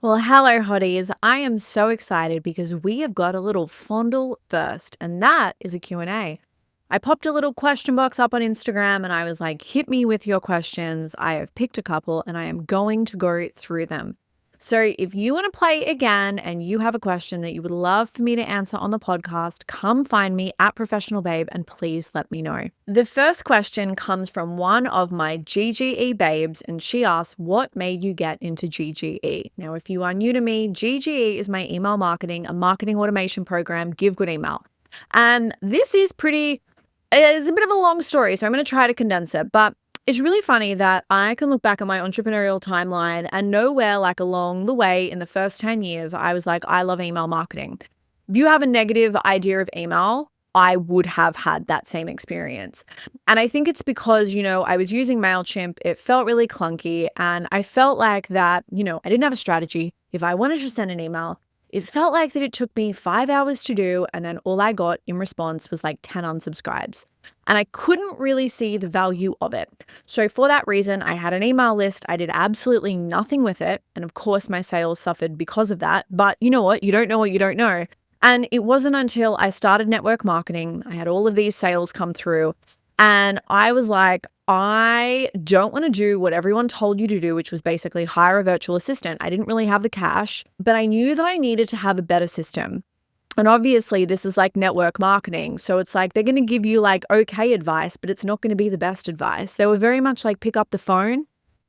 Well, hello, hotties. I am so excited because we have got a little fondle first, and that is a Q&A. I popped a little question box up on Instagram and I was like, hit me with your questions. I have picked a couple and I am going to go through them. So if you want to play again and you have a question that you would love for me to answer on the podcast, come find me at Professional Babe and please let me know. The first question comes from one of my GGE babes and she asks, what made you get into GGE? Now, if you are new to me, GGE is my email marketing, a marketing automation program, Give Good Email. And this is it's a bit of a long story, so I'm going to try to condense it, but it's really funny that I can look back at my entrepreneurial timeline and nowhere like along the way in the first 10 years, I was like, I love email marketing. If you have a negative idea of email, I would have had that same experience. And I think it's because, I was using MailChimp, it felt really clunky, and I felt like that, I didn't have a strategy. If I wanted to send an email, it felt like that it took me 5 hours to do, and then all I got in response was like 10 unsubscribes. And I couldn't really see the value of it. So for that reason, I had an email list. I did absolutely nothing with it. And of course, my sales suffered because of that. But you know what? You don't know what you don't know. And it wasn't until I started network marketing, I had all of these sales come through. And I was like, I don't want to do what everyone told you to do, which was basically hire a virtual assistant. I didn't really have the cash, but I knew that I needed to have a better system. And obviously, this is like network marketing. So it's like they're going to give you like okay advice, but it's not going to be the best advice. They were very much like pick up the phone.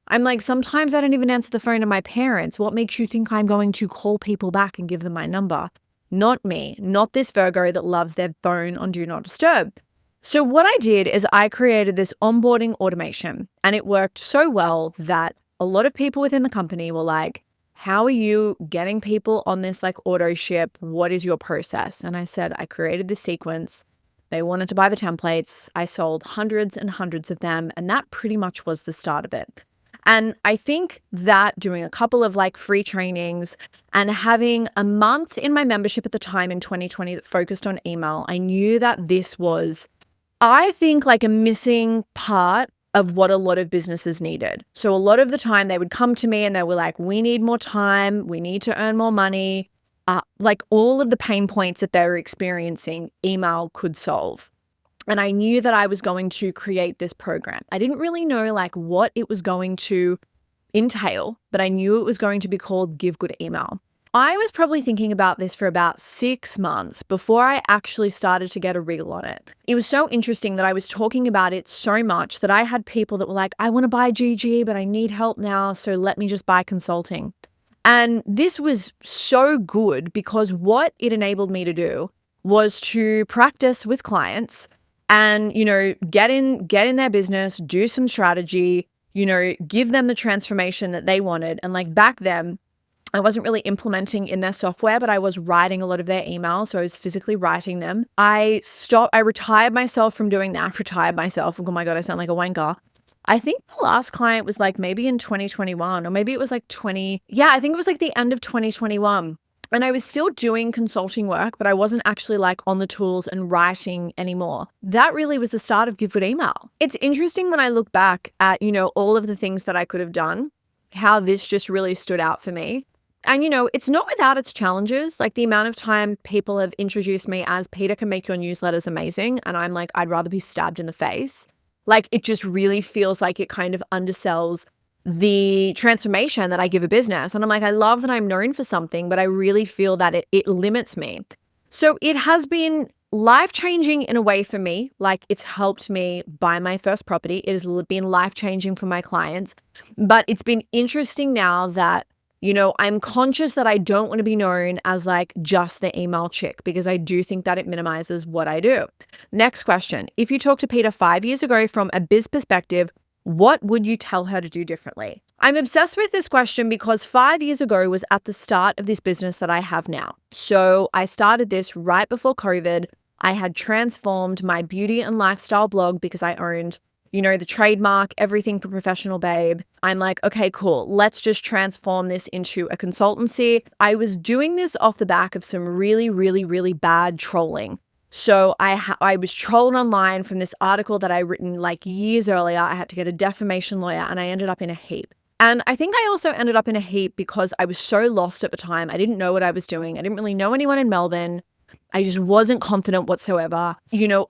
I'm like, sometimes I don't even answer the phone to my parents. What makes you think I'm going to call people back and give them my number? Not me, not this Virgo that loves their phone on Do Not Disturb. So what I did is I created this onboarding automation and it worked so well that a lot of people within the company were like, how are you getting people on this like auto ship? What is your process? And I said, I created this sequence. They wanted to buy the templates. I sold hundreds and hundreds of them. And that pretty much was the start of it. And I think that doing a couple of like free trainings and having a month in my membership at the time in 2020 that focused on email, I knew that this was, I think, like a missing part of what a lot of businesses needed. So a lot of the time they would come to me and they were like, we need more time, we need to earn more money. Like all of the pain points that they were experiencing, email could solve. And I knew that I was going to create this program. I didn't really know like what it was going to entail, but I knew it was going to be called Give Good Email. I was probably thinking about this for about 6 months before I actually started to get a reel on it. It was so interesting that I was talking about it so much that I had people that were like, I want to buy GG, but I need help now, so let me just buy consulting. And this was so good because what it enabled me to do was to practice with clients and, get in their business, do some strategy, give them the transformation that they wanted. And like back then, I wasn't really implementing in their software, but I was writing a lot of their emails. So I was physically writing them. I retired myself from doing that. Oh my God, I sound like a wanker. I think the last client was like maybe in 2021 or maybe it was like I think it was like the end of 2021. And I was still doing consulting work, but I wasn't actually like on the tools and writing anymore. That really was the start of Give Good Email. It's interesting when I look back at, all of the things that I could have done, how this just really stood out for me. And, it's not without its challenges. Like the amount of time people have introduced me as Peter can make your newsletters amazing. And I'm like, I'd rather be stabbed in the face. Like it just really feels like it kind of undersells the transformation that I give a business. And I'm like, I love that I'm known for something, but I really feel that it limits me. So it has been life-changing in a way for me. Like it's helped me buy my first property. It has been life-changing for my clients. But it's been interesting now that I'm conscious that I don't want to be known as like just the email chick because I do think that it minimizes what I do. Next question. If you talked to Peter 5 years ago from a biz perspective, what would you tell her to do differently? I'm obsessed with this question because 5 years ago was at the start of this business that I have now. So I started this right before COVID. I had transformed my beauty and lifestyle blog because I owned the trademark, everything for Professional Babe. I'm like, okay, cool. Let's just transform this into a consultancy. I was doing this off the back of some really, really, really bad trolling. So I was trolled online from this article that I written like years earlier. I had to get a defamation lawyer and I ended up in a heap. And I think I also ended up in a heap because I was so lost at the time. I didn't know what I was doing. I didn't really know anyone in Melbourne. I just wasn't confident whatsoever.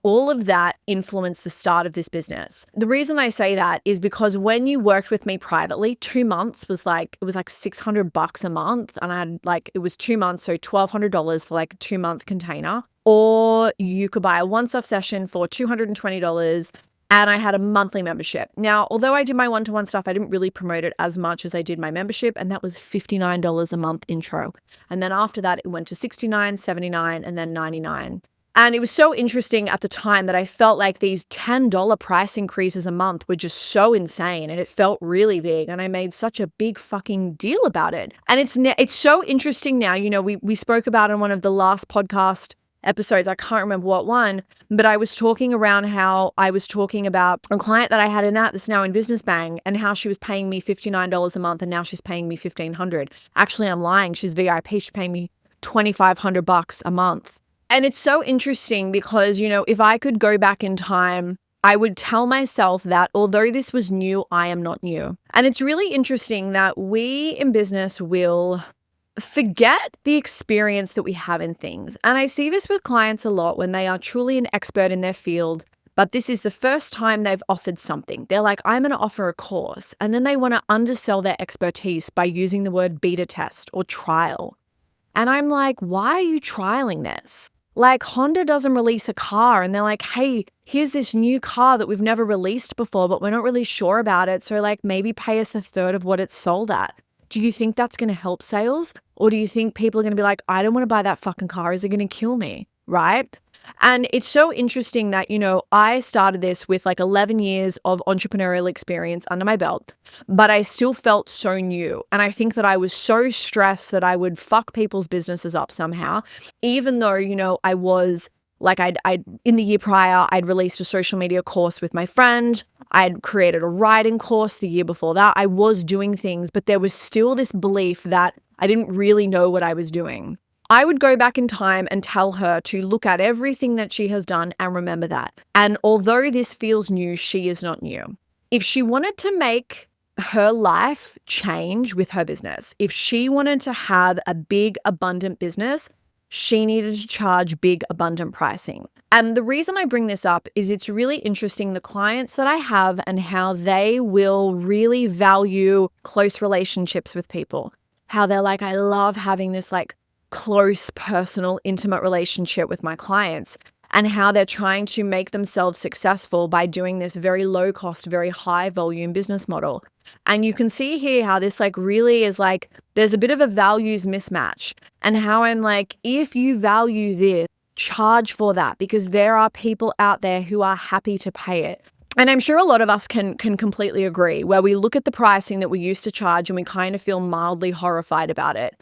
All of that influenced the start of this business. The reason I say that is because when you worked with me privately, 2 months was like, it was like $600 a month. And I had it was 2 months, so $1,200 for like a 2-month container. Or you could buy a once-off session for $220. And I had a monthly membership. Now, although I did my one-to-one stuff, I didn't really promote it as much as I did my membership. And that was $59 a month intro. And then after that, it went to $69, $79, and then $99. And it was so interesting at the time that I felt like these $10 price increases a month were just so insane. And it felt really big. And I made such a big fucking deal about it. And it's so interesting now. We spoke about in one of the last podcast episodes, I can't remember what one, but I was talking around how I was talking about a client that I had in that's now in Business Bang, and how she was paying me $59 a month and now she's paying me $1,500. Actually, I'm lying. She's VIP. She's paying me $2,500 a month. And it's so interesting because, if I could go back in time, I would tell myself that although this was new, I am not new. And it's really interesting that we in business will forget the experience that we have in things. And I see this with clients a lot when they are truly an expert in their field, but this is the first time they've offered something. They're like, I'm going to offer a course. And then they want to undersell their expertise by using the word beta test or trial. And I'm like, why are you trialing this? Like, Honda doesn't release a car and they're like, hey, here's this new car that we've never released before, but we're not really sure about it. So maybe pay us a third of what it's sold at. Do you think that's going to help sales? Or do you think people are going to be like, I don't want to buy that fucking car. Is it going to kill me? Right? And it's so interesting that, I started this with 11 years of entrepreneurial experience under my belt, but I still felt so new. And I think that I was so stressed that I would fuck people's businesses up somehow, even though, I was I'd in the year prior, I'd released a social media course with my friend. I'd created a writing course the year before that. I was doing things, but there was still this belief that I didn't really know what I was doing. I would go back in time and tell her to look at everything that she has done and remember that. And although this feels new, she is not new. If she wanted to make her life change with her business, if she wanted to have a big, abundant business, she needed to charge big, abundant pricing. And the reason I bring this up is it's really interesting, the clients that I have and how they will really value close relationships with people. How they're like, I love having this close, personal, intimate relationship with my clients, and how they're trying to make themselves successful by doing this very low cost, very high volume business model. And you can see here how this really is there's a bit of a values mismatch, and how I'm like, if you value this, charge for that, because there are people out there who are happy to pay it. And I'm sure a lot of us can completely agree, where we look at the pricing that we used to charge and we kind of feel mildly horrified about it.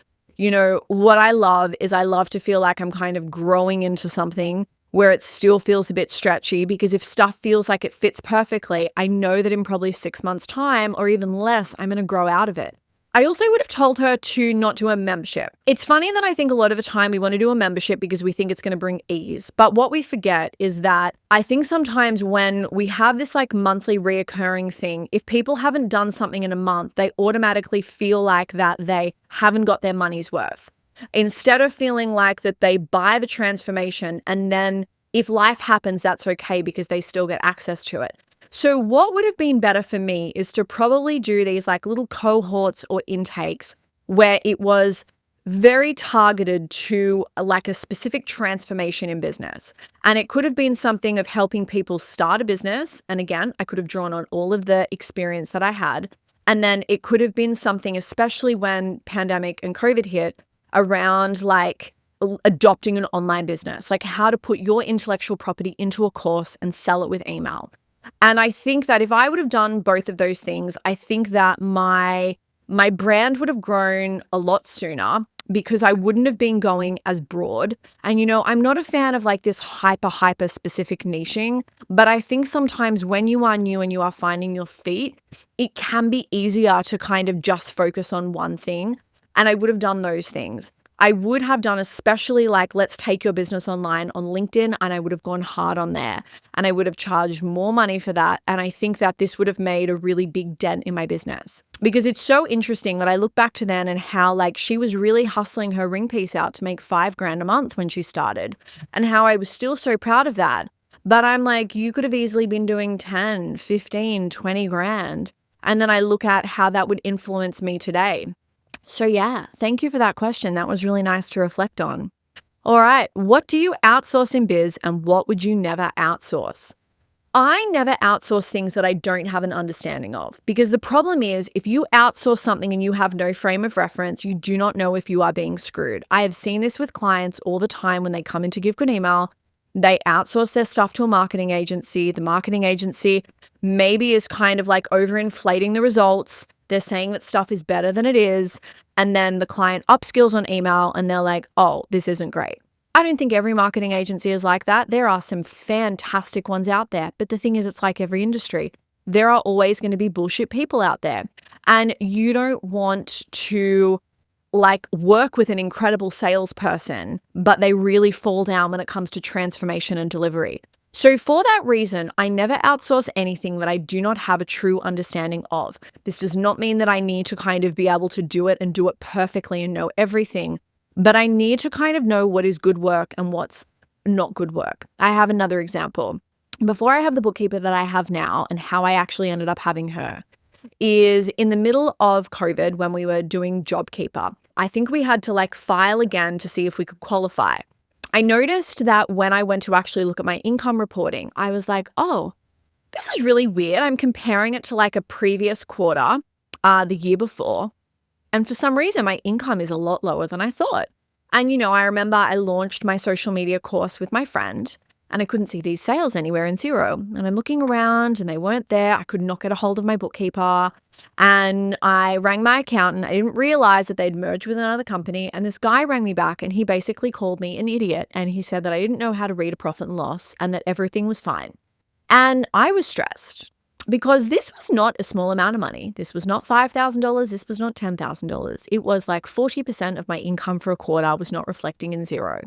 What I love is I love to feel like I'm kind of growing into something where it still feels a bit stretchy, because if stuff feels like it fits perfectly, I know that in probably 6 months' time or even less, I'm going to grow out of it. I also would have told her to not do a membership. It's funny that I think a lot of the time we want to do a membership because we think it's going to bring ease. But what we forget is that I think sometimes when we have this monthly reoccurring thing, if people haven't done something in a month, they automatically feel like that they haven't got their money's worth. Instead of feeling like that they buy the transformation and then if life happens, that's okay because they still get access to it. So what would have been better for me is to probably do these little cohorts or intakes where it was very targeted to a specific transformation in business. And it could have been something of helping people start a business. And again, I could have drawn on all of the experience that I had. And then it could have been something, especially when pandemic and COVID hit, around adopting an online business, how to put your intellectual property into a course and sell it with email. And I think that if I would have done both of those things, I think that my brand would have grown a lot sooner, because I wouldn't have been going as broad. And, I'm not a fan of this hyper specific niching, but I think sometimes when you are new and you are finding your feet, it can be easier to kind of just focus on one thing. And I would have done those things. I would have done, especially like, let's take your business online on LinkedIn, and I would have gone hard on there and I would have charged more money for that. And I think that this would have made a really big dent in my business, because it's so interesting that I look back to then and how like she was really hustling her ring piece out to make $5,000 a month when she started, and how I was still so proud of that. But I'm like, you could have easily been doing 10, 15, 20 grand. And then I look at how that would influence me today. So yeah, thank you for that question. That was really nice to reflect on. All right, what do you outsource in biz and what would you never outsource? I never outsource things that I don't have an understanding of, because the problem is if you outsource something and you have no frame of reference, you do not know if you are being screwed. I have seen this with clients all the time when they come in to give good email. They outsource their stuff to a marketing agency. The marketing agency maybe is kind of like overinflating the results. They're saying that stuff is better than it is. And then the client upskills on email and they're like, oh, this isn't great. I don't think every marketing agency is like that. There are some fantastic ones out there. But the thing is, it's like every industry. There are always going to be bullshit people out there. And you don't want to like work with an incredible salesperson, but they really fall down when it comes to transformation and delivery. So for that reason, I never outsource anything that I do not have a true understanding of. This does not mean that I need to kind of be able to do it and do it perfectly and know everything, but I need to kind of know what is good work and what's not good work. I have another example. Before I have the bookkeeper that I have now, and how I actually ended up having her, is in the middle of COVID when we were doing JobKeeper. I think we had to like file again to see if we could qualify. I noticed that when I went to actually look at my income reporting, I was like, oh, this is really weird. I'm comparing it to like a previous quarter, the year before. And for some reason, my income is a lot lower than I thought. And, you know, I remember I launched my social media course with my friend and I couldn't see these sales anywhere in Xero. And I'm looking around and they weren't there. I could not get a hold of my bookkeeper. And I rang my accountant. I didn't realize that they'd merged with another company. And this guy rang me back and he basically called me an idiot. And he said that I didn't know how to read a profit and loss and that everything was fine. And I was stressed because this was not a small amount of money. This was not $5,000. This was not $10,000. It was like 40% of my income for a quarter was not reflecting in Xero.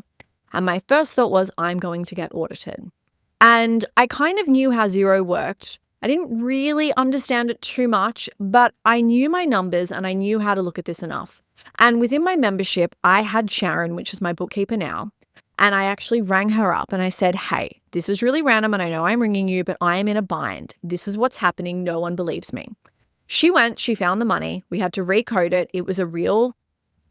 And my first thought was, I'm going to get audited. And I kind of knew how Xero worked. I didn't really understand it too much, but I knew my numbers and I knew how to look at this enough. And within my membership, I had Sharon, which is my bookkeeper now. And I actually rang her up and I said, hey, this is really random and I know I'm ringing you, but I am in a bind. This is what's happening. No one believes me. She went, she found the money. We had to recode it. It was a real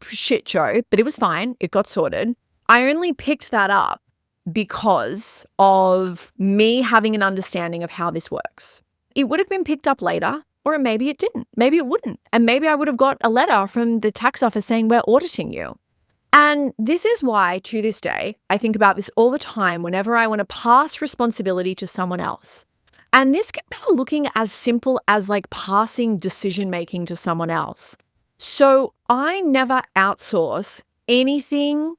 shit show, but it was fine. It got sorted. I only picked that up because of me having an understanding of how this works. It would have been picked up later, or maybe it didn't. Maybe it wouldn't. And maybe I would have got a letter from the tax office saying we're auditing you. And this is why, to this day, I think about this all the time whenever I want to pass responsibility to someone else. And this can be looking as simple as like passing decision-making to someone else. So I never outsource anything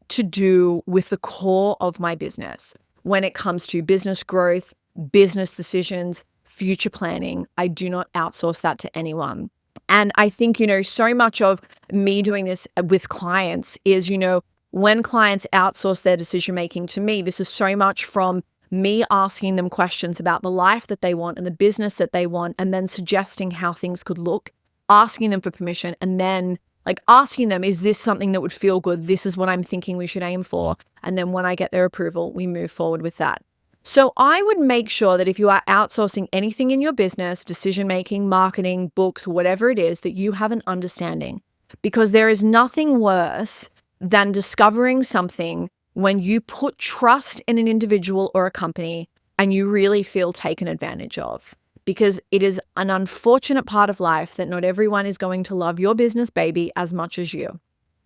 to do with the core of my business. When it comes to business growth, business decisions, future planning, I do not outsource that to anyone. And I think, you know, so much of me doing this with clients is, you know, when clients outsource their decision-making to me, this is so much from me asking them questions about the life that they want and the business that they want, and then suggesting how things could look, asking them for permission, and then like asking them, is this something that would feel good? This is what I'm thinking we should aim for. And then when I get their approval, we move forward with that. So I would make sure that if you are outsourcing anything in your business, decision-making, marketing, books, whatever it is, that you have an understanding, because there is nothing worse than discovering something when you put trust in an individual or a company and you really feel taken advantage of. Because it is an unfortunate part of life that not everyone is going to love your business baby as much as you.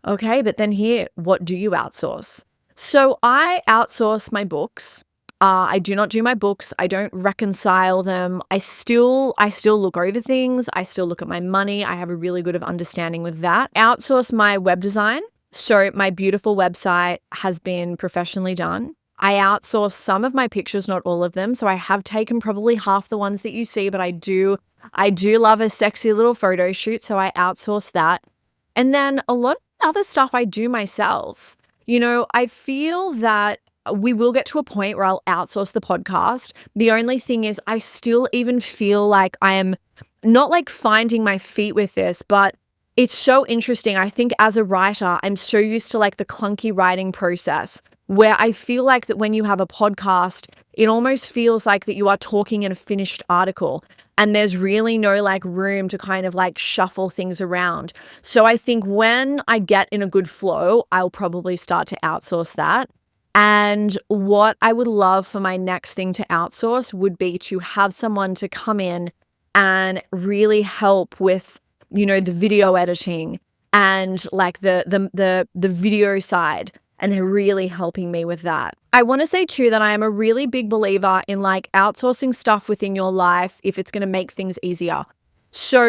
Okay, but then here, what do you outsource? So I outsource my books. I do not do my books. I don't reconcile them. I still look over things. I still look at my money. I have a really good understanding with that. Outsource my web design. So my beautiful website has been professionally done. I outsource some of my pictures, not all of them. So I have taken probably half the ones that you see, but I do love a sexy little photo shoot. So I outsource that. And then a lot of other stuff I do myself. I feel that we will get to a point where I'll outsource the podcast. The only thing is, I still even feel like I am not like finding my feet with this, but it's so interesting. I think as a writer, I'm so used to like the clunky writing process where I feel like that when you have a podcast, it almost feels like that you are talking in a finished article and there's really no like room to kind of like shuffle things around. So I think when I get in a good flow, I'll probably start to outsource that. And what I would love for my next thing to outsource would be to have someone to come in and really help with, the video editing and like the video side and really helping me with that. I want to say too that I am a really big believer in like outsourcing stuff within your life if it's going to make things easier. So,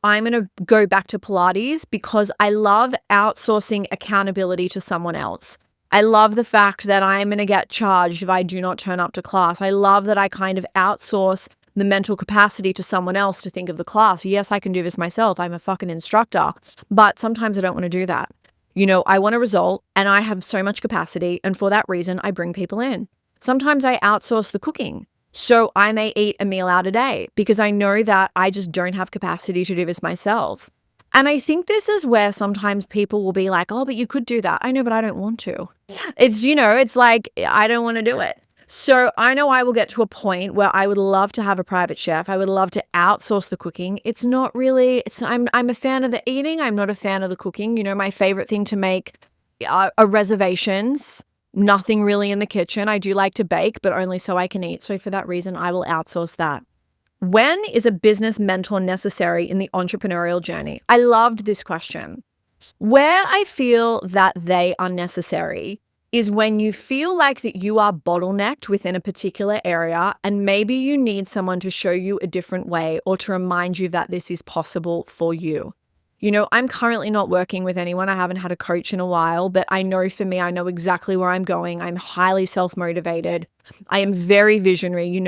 I'm going to go back to Pilates because I love outsourcing accountability to someone else. I love the fact that I'm going to get charged if I do not turn up to class. I love that I kind of outsource the mental capacity to someone else to think of the class. Yes, I can do this myself. I'm a fucking instructor, but sometimes I don't want to do that. I want a result and I have so much capacity. And for that reason, I bring people in. Sometimes I outsource the cooking. So I may eat a meal out a day because I know that I just don't have capacity to do this myself. And I think this is where sometimes people will be like, oh, but you could do that. I know, but I don't want to. It's like, I don't want to do it. So I know I will get to a point where I would love to have a private chef. I would love to outsource the cooking. It's not really, I'm a fan of the eating. I'm not a fan of the cooking. My favorite thing to make are reservations. Nothing really in the kitchen. I do like to bake, but only so I can eat. So for that reason, I will outsource that. When is a business mentor necessary in the entrepreneurial journey? I loved this question. Where I feel that they are necessary is when you feel like that you are bottlenecked within a particular area and maybe you need someone to show you a different way or to remind you that this is possible for you. I'm currently not working with anyone. I haven't had a coach in a while, but I know for me, I know exactly where I'm going. I'm highly self-motivated. I am very visionary.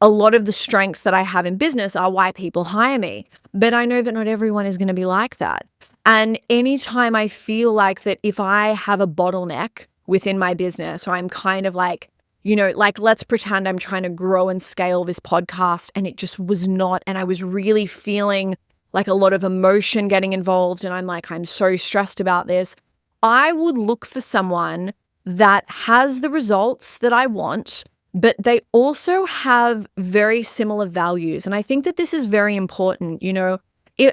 A lot of the strengths that I have in business are why people hire me, but I know that not everyone is going to be like that. And anytime I feel like that if I have a bottleneck within my business, or I'm kind of like, like let's pretend I'm trying to grow and scale this podcast and it just was not, and I was really feeling like a lot of emotion getting involved and I'm like, I'm so stressed about this. I would look for someone that has the results that I want, but they also have very similar values. And I think that this is very important,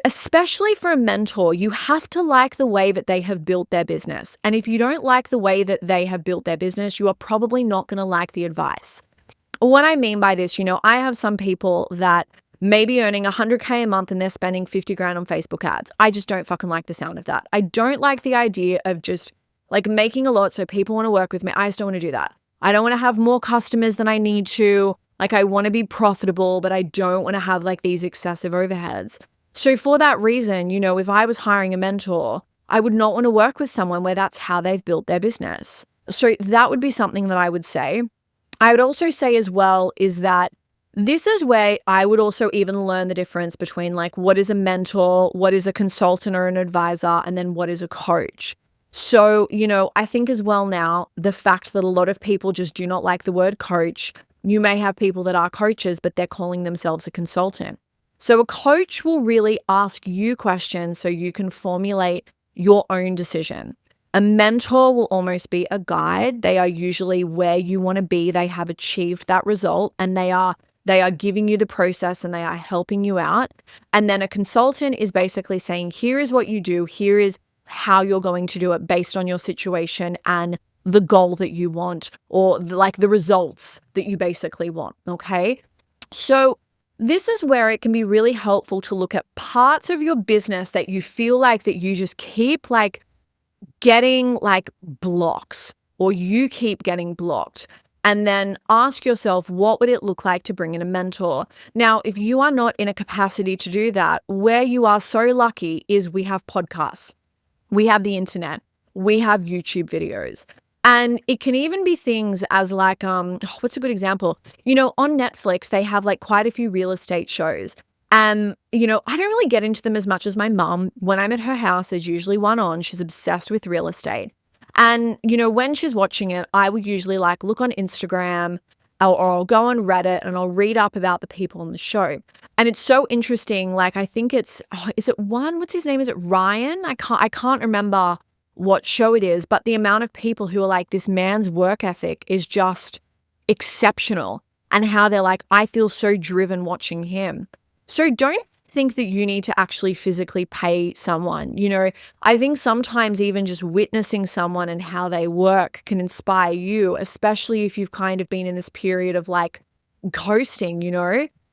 especially for a mentor. You have to like the way that they have built their business. And if you don't like the way that they have built their business, you are probably not going to like the advice. What I mean by this, I have some people that may be earning $100K a month and they're spending 50 grand on Facebook ads. I just don't fucking like the sound of that. I don't like the idea of just like making a lot so people want to work with me. I just don't want to do that. I don't want to have more customers than I need to. Like I want to be profitable, but I don't want to have like these excessive overheads. So for that reason, if I was hiring a mentor, I would not want to work with someone where that's how they've built their business. So that would be something that I would say. I would also say as well is that this is where I would also even learn the difference between like what is a mentor, what is a consultant or an advisor, and then what is a coach. So, I think as well now, the fact that a lot of people just do not like the word coach, you may have people that are coaches, but they're calling themselves a consultant. So a coach will really ask you questions so you can formulate your own decision. A mentor will almost be a guide. They are usually where you want to be. They have achieved that result and they are giving you the process and they are helping you out. And then a consultant is basically saying, here is what you do. Here is how you're going to do it based on your situation and the goal that you want or like the results that you basically want. Okay. So this is where it can be really helpful to look at parts of your business that you feel like that you just keep like getting like blocks or you keep getting blocked. And then ask yourself, what would it look like to bring in a mentor? Now, if you are not in a capacity to do that, where you are so lucky is we have podcasts, we have the internet, we have YouTube videos. And it can even be things as like, what's a good example? On Netflix, they have like quite a few real estate shows. And, I don't really get into them as much as my mum. When I'm at her house, there's usually one on. She's obsessed with real estate. And, when she's watching it, I will usually like look on Instagram or I'll go on Reddit and I'll read up about the people on the show. And it's so interesting. Like, I think is it what's his name? Is it Ryan? I can't remember what show it is, but the amount of people who are like, this man's work ethic is just exceptional. And how they're like, I feel so driven watching him. So don't think that you need to actually physically pay someone. I think sometimes even just witnessing someone and how they work can inspire you, especially if you've kind of been in this period of like coasting.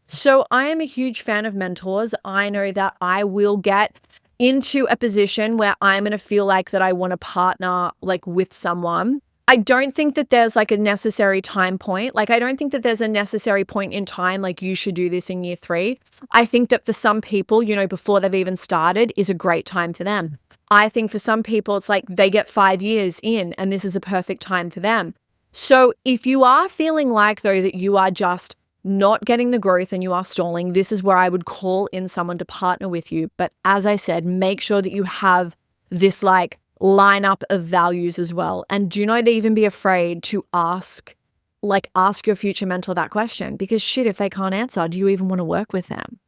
So I am a huge fan of mentors. I know that I will get into a position where I'm going to feel like that I want to partner like with someone. I don't think that there's like a necessary time point. Like, I don't think that there's a necessary point in time, like you should do this in year 3. I think that for some people, before they've even started is a great time for them. I think for some people, it's like they get 5 years in and this is a perfect time for them. So if you are feeling like though that you are just not getting the growth and you are stalling, this is where I would call in someone to partner with you. But as I said, make sure that you have this like lineup of values as well. And do not even be afraid to ask your future mentor that question, because shit, if they can't answer, do you even want to work with them?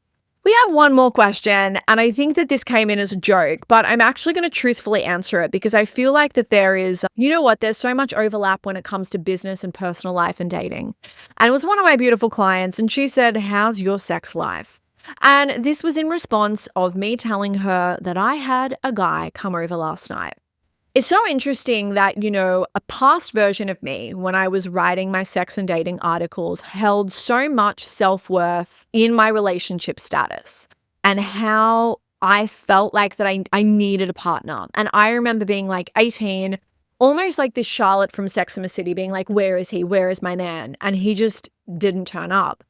We have one more question, and I think that this came in as a joke, but I'm actually going to truthfully answer it because I feel like that there is, there's so much overlap when it comes to business and personal life and dating. And it was one of my beautiful clients, and she said, how's your sex life? And this was in response of me telling her that I had a guy come over last night. It's so interesting that, a past version of me, when I was writing my sex and dating articles, held so much self-worth in my relationship status and how I felt like that I needed a partner. And I remember being like 18, almost like this Charlotte from Sex and the City, being like, where is he? Where is my man? And he just didn't turn up.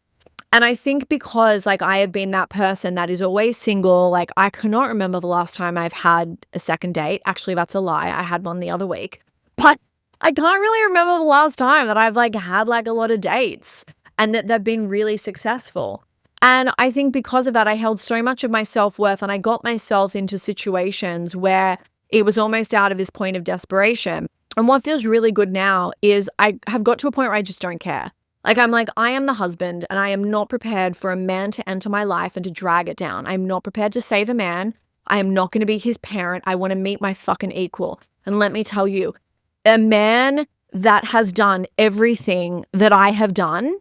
And I think because like I have been that person that is always single, like I cannot remember the last time I've had a second date. Actually, that's a lie. I had one the other week. But I can't really remember the last time that I've like had like a lot of dates and that they've been really successful. And I think because of that, I held so much of my self-worth and I got myself into situations where it was almost out of this point of desperation. And what feels really good now is I have got to a point where I just don't care. Like, I'm like, I am the husband and I am not prepared for a man to enter my life and to drag it down. I'm not prepared to save a man. I am not going to be his parent. I want to meet my fucking equal. And let me tell you, a man that has done everything that I have done,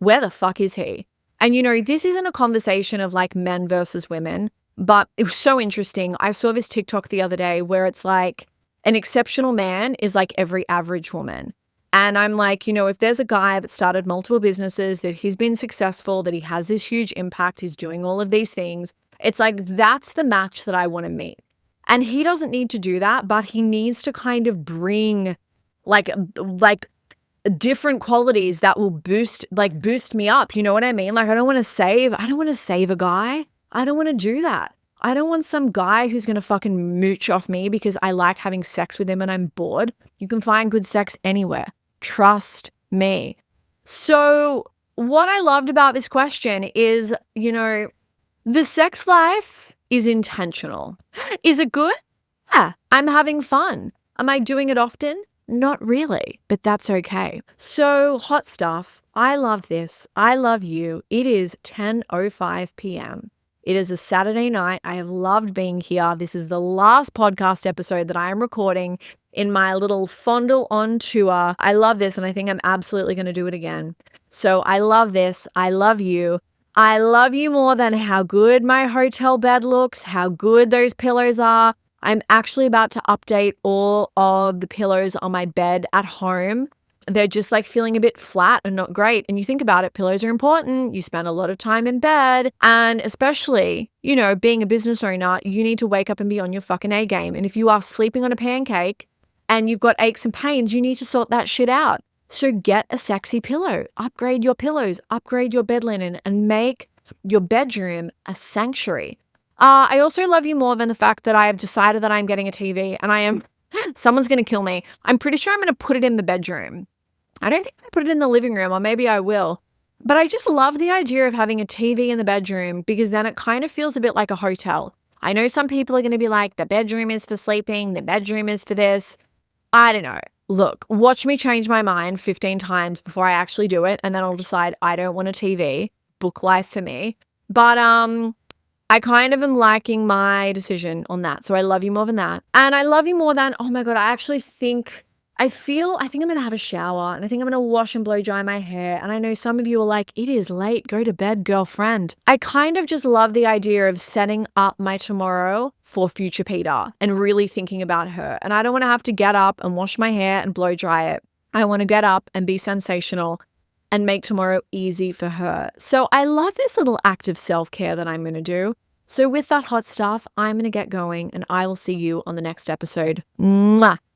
where the fuck is he? And this isn't a conversation of like men versus women, but it was so interesting. I saw this TikTok the other day where it's like an exceptional man is like every average woman. And I'm like, if there's a guy that started multiple businesses, that he's been successful, that he has this huge impact, he's doing all of these things, it's like, that's the match that I want to meet. And he doesn't need to do that, but he needs to kind of bring like different qualities that will boost me up. You know what I mean? Like, I don't want to save a guy. I don't want to do that. I don't want some guy who's going to fucking mooch off me because I like having sex with him and I'm bored. You can find good sex anywhere. Trust me. So what I loved about this question is, the sex life is intentional. Is it good? Yeah, I'm having fun. Am I doing it often? Not really, but that's okay. So hot stuff. I love this. I love you. It is 10:05 p.m. It is a Saturday night. I have loved being here. This is the last podcast episode that I am recording in my little fondle on tour. I love this and I think I'm absolutely going to do it again. So I love this. I love you. I love you more than how good my hotel bed looks, how good those pillows are. I'm actually about to update all of the pillows on my bed at home. They're just like feeling a bit flat and not great. And you think about it, pillows are important. You spend a lot of time in bed. And especially, being a business owner, you need to wake up and be on your fucking A game. And if you are sleeping on a pancake and you've got aches and pains, you need to sort that shit out. So get a sexy pillow, upgrade your pillows, upgrade your bed linen, and make your bedroom a sanctuary. I also love you more than the fact that I have decided that I'm getting a TV and someone's going to kill me. I'm pretty sure I'm going to put it in the bedroom. I don't think I put it in the living room, or maybe I will. But I just love the idea of having a TV in the bedroom because then it kind of feels a bit like a hotel. I know some people are going to be like, the bedroom is for sleeping, the bedroom is for this. I don't know. Look, watch me change my mind 15 times before I actually do it, and then I'll decide I don't want a TV. Book life for me. But I kind of am liking my decision on that. So I love you more than that. And I love you more than, oh my God, I think I'm gonna have a shower and I think I'm gonna wash and blow dry my hair. And I know some of you are like, it is late, go to bed, girlfriend. I kind of just love the idea of setting up my tomorrow for future Peter and really thinking about her. And I don't wanna have to get up and wash my hair and blow dry it. I wanna get up and be sensational and make tomorrow easy for her. So I love this little act of self-care that I'm gonna do. So with that hot stuff, I'm gonna get going and I will see you on the next episode. Mwah.